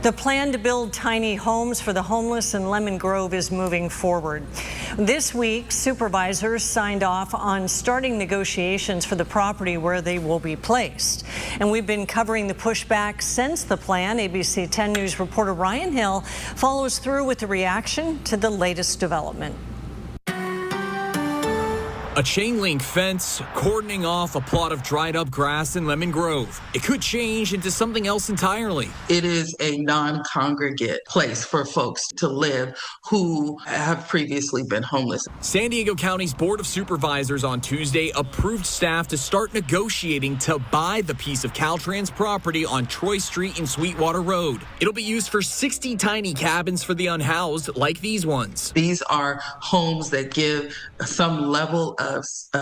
The plan to build tiny homes for the homeless in Lemon Grove is moving forward. This week, supervisors signed off on starting negotiations for the property where they will be placed. And we've been covering the pushback since the plan. ABC 10 News reporter Ryan Hill follows through with the reaction to the latest development. A chain link fence cordoning off a plot of dried up grass in Lemon Grove. It could change into something else entirely. It is a non-congregate place for folks to live who have previously been homeless. San Diego County's Board of Supervisors on Tuesday approved staff to start negotiating to buy the piece of Caltrans property on Troy Street and Sweetwater Road. It'll be used for 60 tiny cabins for the unhoused, like these ones. These are homes that give some level of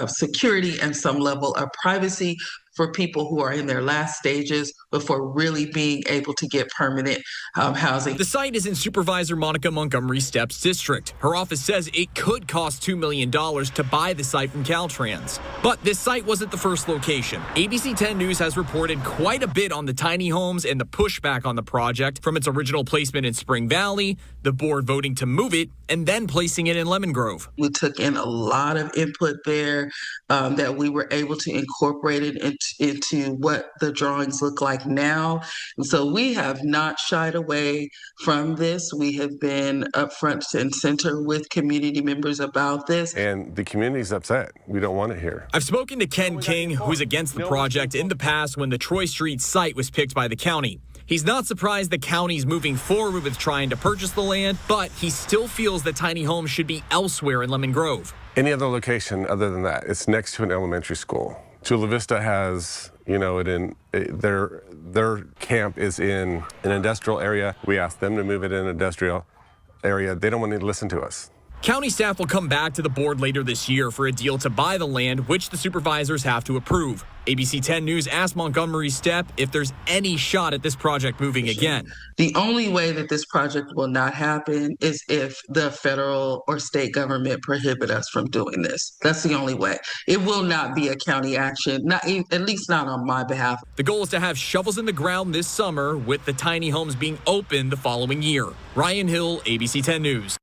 security and some level of privacy for people who are in their last stages before really being able to get permanent housing. The site is in Supervisor Monica Montgomery Stepp's district. Her office says it could cost $2 million to buy the site from Caltrans. But this site wasn't the first location. ABC 10 News has reported quite a bit on the tiny homes and the pushback on the project, from its original placement in Spring Valley, the board voting to move it, and then placing it in Lemon Grove. We took in a lot of input there that we were able to incorporate it into what the drawings look like now. And so we have not shied away from this. We have been upfront and center with community members about this. And the community's upset. We don't want it here. I've spoken to Ken King, who's against the project, in the past when the Troy Street site was picked by the county. He's not surprised the county's moving forward with trying to purchase the land, but he still feels that tiny homes should be elsewhere in Lemon Grove. Any other location other than that? It's next to an elementary school. Chula Vista has, their camp is in an industrial area. We asked them to move it in an industrial area. They don't want to listen to us. County staff will come back to the board later this year for a deal to buy the land, which the supervisors have to approve. ABC 10 News asked Montgomery Stepp if there's any shot at this project moving again. The only way that this project will not happen is if the federal or state government prohibit us from doing this. That's the only way. It will not be a county action, at least not on my behalf. The goal is to have shovels in the ground this summer, with the tiny homes being open the following year. Ryan Hill, ABC 10 News.